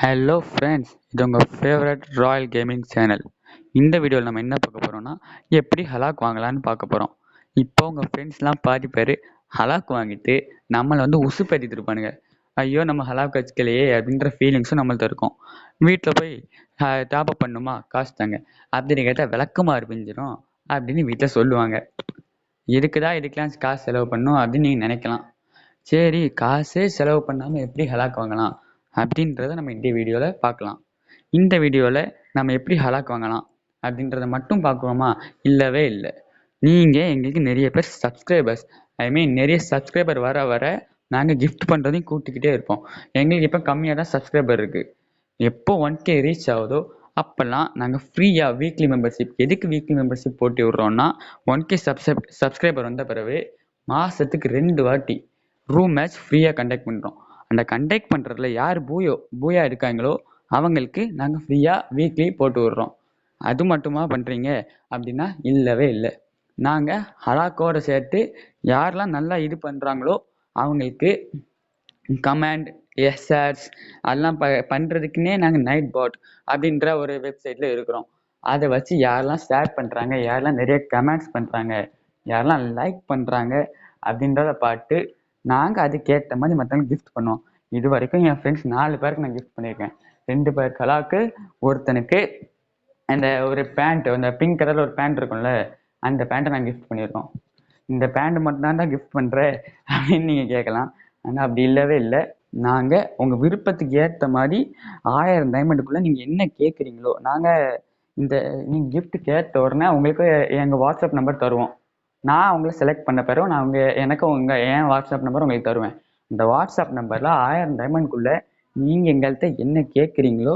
Hello friends, இது உங்கள் favourite Royal gaming channel. இந்த வீடியோவில் நம்ம என்ன பார்க்க போகிறோம்னா, எப்படி ஹலாக் வாங்கலான்னு பார்க்க போகிறோம். இப்போ உங்கள் ஃப்ரெண்ட்ஸ்லாம் பாதி பேர் ஹலாக் வாங்கிட்டு நம்மளை உசுப்பேத்திட்டு இருப்பானுங்க. ஐயோ நம்ம ஹலாக் வச்சுக்கலையே அப்படின்ற ஃபீலிங்ஸும் நம்மள்ட்ட இருக்கும். வீட்டில் போய் டாப் அப் பண்ணுமா, காசு தாங்க அப்படின்னு கேட்டால் விளக்கமாக பிஞ்சிரும் அப்படின்னு வீட்டில் சொல்லுவாங்க. இதுக்கெல்லாம் காசு செலவு பண்ணணும் அப்படின்னு நீங்கள் நினைக்கலாம். சரி, காசே செலவு பண்ணாமல் எப்படி ஹலாக் வாங்கலாம் அப்படின்றத நம்ம இந்த வீடியோவில் பார்க்கலாம். இந்த வீடியோவில் நம்ம எப்படி ஹலாக் வாங்கலாம் அப்படின்றத மட்டும் பார்க்குறோமா? இல்லவே இல்லை. நீங்கள் எங்களுக்கு நிறைய பேர் சப்ஸ்கிரைபர்ஸ், நிறைய சப்ஸ்கிரைபர் வர வர நாங்கள் கிஃப்ட் பண்ணுறதையும் கூட்டிக்கிட்டே இருப்போம். எங்களுக்கு இப்போ கம்மியாக தான் சப்ஸ்கிரைபர் இருக்குது. எப்போ 1K ரீச் ஆகுதோ அப்போல்லாம் நாங்கள் ஃப்ரீயாக வீக்லி மெம்பர்ஷிப். எதுக்கு வீக்லி மெம்பர்ஷிப் போட்டு விட்றோன்னா, 1K சப்ஸ்கிரைபர் வந்த பிறகு மாதத்துக்கு 2 வாட்டி ரூம் மேட்ச் ஃப்ரீயாக கண்டக்ட் பண்ணுறோம். அந்த கண்டக்ட் பண்ணுறதுல யார் பூயா இருக்காங்களோ அவங்களுக்கு நாங்கள் ஃப்ரீயாக வீக்லி போட்டு விட்றோம். அது மட்டுமா பண்ணுறீங்க அப்படின்னா இல்லவே இல்லை. நாங்கள் ஹலாக்கோடு சேர்த்து யாரெல்லாம் நல்லா இது பண்ணுறாங்களோ அவங்களுக்கு கமாண்ட், எஸ்ஆர்ஸ் அதெல்லாம் பண்ணுறதுக்குன்னே நாங்கள் நைட் பாட் அப்படின்ற ஒரு வெப்சைட்டில் இருக்கிறோம். அதை வச்சு யாரெல்லாம் ஷேர் பண்ணுறாங்க, யாரெல்லாம் நிறைய கமெண்ட்ஸ் பண்ணுறாங்க, யாரெல்லாம் லைக் பண்ணுறாங்க அப்படின்றத பார்த்து நாங்கள் அதுக்கேற்ற மாதிரி மற்றவங்க கிஃப்ட் பண்ணுவோம். இது வரைக்கும் என் ஃப்ரெண்ட்ஸ் 4 பேருக்கு நான் கிஃப்ட் பண்ணியிருக்கேன். 2 பேர் ஹலாக்கு, ஒருத்தனுக்கு அந்த ஒரு பேண்ட், அந்த பிங்க் கலரில் ஒரு பேண்ட் இருக்கும்ல, அந்த பேண்ட்டை நான் கிஃப்ட் பண்ணியிருக்கோம். இந்த பேண்ட் மட்டும் தான் கிஃப்ட் பண்ணுறேன் அப்படின்னு நீங்கள் கேட்கலாம். ஆனால் அப்படி இல்லவே இல்லை. நாங்கள் உங்கள் விருப்பத்துக்கு ஏற்ற மாதிரி 1000 டைமண்டுக்குள்ளே நீங்கள் என்ன கேட்குறீங்களோ நாங்கள் நீங்கள் கிஃப்ட் கேட்ட உடனே உங்களுக்கு எங்கள் வாட்ஸ்அப் நம்பர் தருவோம். நான் உங்களை செலக்ட் பண்ண பிறகு நான் என் வாட்ஸ்அப் நம்பர் உங்களுக்கு தருவேன். இந்த வாட்ஸ்அப் நம்பரில் 1000 டைமண்ட்குள்ளே நீங்கள் எங்கள்கிட்ட என்ன கேட்குறீங்களோ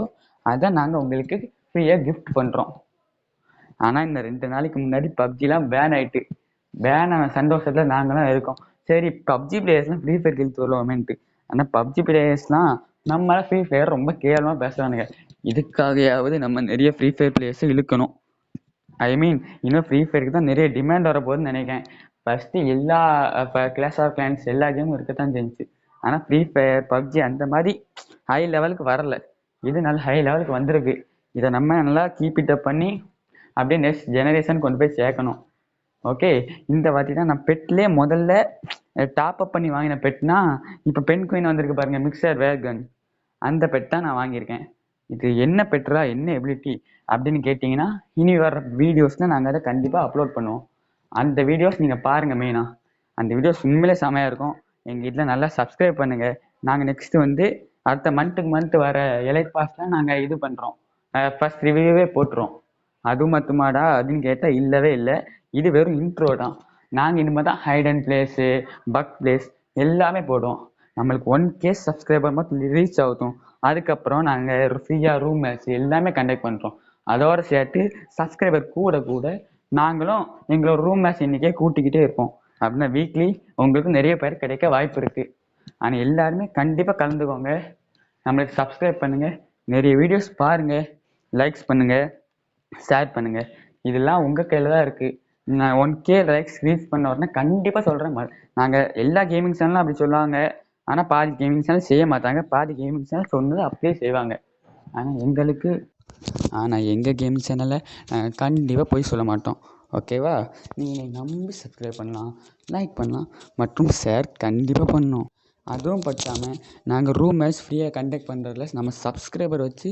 அதை நாங்கள் உங்களுக்கு ஃப்ரீயாக கிஃப்ட் பண்ணுறோம். ஆனால் இந்த 2 நாளைக்கு முன்னாடி பப்ஜிலாம் பேன் ஆகிட்டு, பேன் ஆன சந்தோஷத்தில் நாங்களாம் இருக்கோம். சரி, பப்ஜி பிளேயர்ஸ்லாம் ஃப்ரீ ஃபயர் கிழித்து வருவோமேன்ட்டு. ஆனால் பப்ஜி பிளேயர்ஸ்லாம் நம்மளால் ஃப்ரீ ஃபயர் ரொம்ப கேவலமாக பேசுகிறானுங்க. இதுக்காகயாவது நம்ம நிறைய ஃப்ரீ ஃபயர் பிளேயர்ஸை இழுக்கணும். இன்னும் ஃப்ரீ ஃபயருக்கு தான் நிறைய டிமாண்ட் வரப்போகுதுன்னு நினைக்கிறேன். ஃபஸ்ட்டு எல்லா கிளாஸ் ஆஃப் கிளான்ஸ் எல்லா கேமும் இருக்கத்தான் செஞ்சுச்சு. ஆனால் ஃப்ரீ ஃபயர், பப்ஜி அந்த மாதிரி ஹை லெவலுக்கு வரல. இது நல்ல ஹை லெவலுக்கு வந்திருக்கு. இதை நம்ம நல்லா கீப் இட் அப் பண்ணி அப்படியே நெக்ஸ்ட் ஜெனரேஷன் கொண்டு போய் சேர்க்கணும். ஓகே, இந்த வாட்டி தான் நான் பெட்லேயே முதல்ல டாப் அப் பண்ணி வாங்கின பெட்னா இப்போ பென் குயின் வந்திருக்கு பாருங்கள், மிக்சர் வேர்கன். அந்த பெட் தான் நான் வாங்கியிருக்கேன். இது என்ன பெட்ரா, என்ன எபிலிட்டி அப்படின்னு கேட்டிங்கன்னா இனி வர்ற வீடியோஸில் நாங்கள் அதை கண்டிப்பாக அப்லோட் பண்ணுவோம். அந்த வீடியோஸ் நீங்கள் பாருங்கள். மெயினாக அந்த வீடியோஸ் உண்மையிலே செமையாக இருக்கும். எங்கள் வீட்டில் நல்லா சப்ஸ்கிரைப் பண்ணுங்கள். நாங்கள் நெக்ஸ்ட்டு அடுத்த மந்த்துக்கு வர எலைட் பாஸ்லாம் நாங்கள் இது பண்ணுறோம். ஃபஸ்ட் ரிவ்யூவே போட்டுருவோம். அது மட்டுமாடா அப்படின்னு கேட்டால் இல்லவே இல்லை. இது வெறும் இன்ட்ரோ தான். நாங்கள் இனிமேல் தான் hide and place, bug place எல்லாமே போடுவோம். நம்மளுக்கு 1K சப்ஸ்கிரைபர் மட்டும் ரீச் ஆகும். அதுக்கப்புறம் நாங்கள் ஃப்ரீயாக ரூம் மேட்ச் எல்லாமே கண்டக்ட் பண்ணுறோம். அதோடு சேர்த்து சப்ஸ்கிரைபர் கூட கூட நாங்களும் எங்களோட ரூம் மேட்ச் எண்ணிக்கையை கூட்டிக்கிட்டே இருப்போம். அப்படின்னா வீக்லி உங்களுக்கு நிறைய பேர் கிடைக்க வாய்ப்பு இருக்குது. ஆனால் எல்லாருமே கண்டிப்பாக கலந்துக்கோங்க. நம்மளுக்கு சப்ஸ்கிரைப் பண்ணுங்கள், நிறைய வீடியோஸ் பாருங்கள், லைக்ஸ் பண்ணுங்கள், ஷேர் பண்ணுங்கள். இதெல்லாம் உங்கள் கையில் தான் இருக்குது. நான் 1K லைக்ஸ் ரீச் பண்ண உடனே கண்டிப்பாக சொல்கிறேன். நாங்கள் எல்லா கேமிங் சேனலும் அப்படி சொல்லுவாங்க. ஆனால் பாதி கேமிங் சேனல் செய்ய மாட்டாங்க, பாதி கேமிங் சேனல் சொன்னது அப்படியே செய்வாங்க. ஆனால் எங்கள் கேமிங் சேனலில் நாங்கள் கண்டிப்பாக போய் சொல்ல மாட்டோம். ஓகேவா? நீங்கள் நம்பி சப்ஸ்கிரைப் பண்ணலாம், லைக் பண்ணலாம் மற்றும் ஷேர் கண்டிப்பாக பண்ணணும். அதுவும் பற்றாமல் நாங்கள் ரூம் மேட்ச் ஃப்ரீயாக கண்டக்ட் பண்ணுறதுல நம்ம சப்ஸ்கிரைபர் வச்சு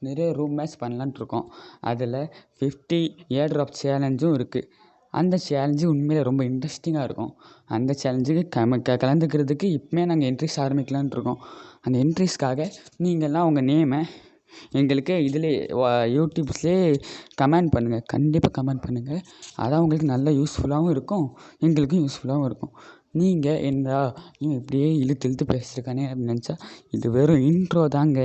நிறைய ரூம் மேட்ச் பண்ணலான்ட்டு இருக்கோம். அதில் 50 ஏர்ட்ராப் சேலஞ்சும் இருக்குது. அந்த சேலஞ்சு உண்மையிலே ரொம்ப இன்ட்ரெஸ்டிங்காக இருக்கும். அந்த சேலஞ்சுக்கு கலந்துக்கிறதுக்கு இப்போமே நாங்கள் என்ட்ரிஸ் ஆரம்பிக்கலான்ட்டு இருக்கோம். அந்த என்ட்ரிஸ்க்காக நீங்கள்லாம் உங்கள் நேமை எங்களுக்கு இதிலே யூடியூப்ஸ்லேயே கமெண்ட் பண்ணுங்கள். கண்டிப்பாக கமெண்ட் பண்ணுங்கள். அதான் உங்களுக்கு நல்ல யூஸ்ஃபுல்லாகவும் இருக்கும், எங்களுக்கும் யூஸ்ஃபுல்லாகவும் இருக்கும். நீங்கள் இப்படியே இழுத்து பேசுகிறக்கானே அப்படின்னு நினச்சா இது வெறும் இன்ட்ரோ தாங்க.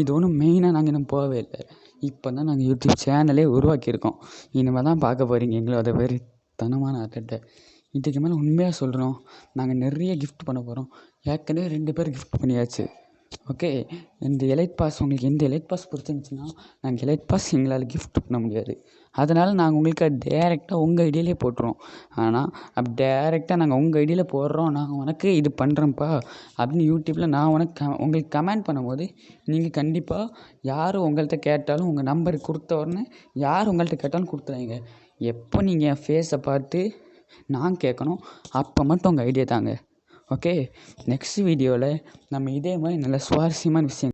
இது ஒன்றும் மெயினாக நாங்கள் இன்னும் போகவே இல்லை. இப்போ தான் நாங்கள் யூடியூப் சேனலே உருவாக்கியிருக்கோம். இனிமேல் தான் பார்க்க போகிறீங்க எங்களோட வெறித்தனமான ஆட்டத்தை. இதுக்கு மேலே உண்மையாக சொல்கிறோம், நாங்கள் நிறைய கிஃப்ட் பண்ண போகிறோம். ஏற்கனவே 2 பேர் கிஃப்ட் பண்ணியாச்சு. ஓகே, இந்த எலைட் பாஸ் உங்களுக்கு எந்த எலைட் பாஸ் பிடிச்சிருந்துச்சின்னா நாங்கள் எலைட் பாஸ் எங்களால் கிஃப்ட் பண்ண முடியாது. அதனால் நாங்கள் உங்களுக்கு டேரெக்டாக உங்கள் ஐடியிலே போட்டுருவோம். ஆனால் அப்படி டேரெக்டாக நாங்கள் உங்கள் ஐடியில் போடுறோம், நான் உனக்கு இது பண்ணுறேன்ப்பா அப்படின்னு யூடியூப்பில் நான் உங்களுக்கு கமெண்ட் பண்ணும்போது நீங்கள் கண்டிப்பாக யார் உங்கள்கிட்ட கேட்டாலும் உங்கள் நம்பர் கொடுத்த உடனே யார் உங்கள்கிட்ட கேட்டாலும் கொடுத்துறாங்க. எப்போ நீங்கள் என் ஃபேஸை பார்த்து நான் கேட்கணும் அப்போ மட்டும் உங்கள் ஐடியா தாங்க. ஓகே, நெக்ஸ்ட் வீடியோவில் நம்ம இதே மாதிரி நல்ல சுவாரஸ்யமான விஷயம்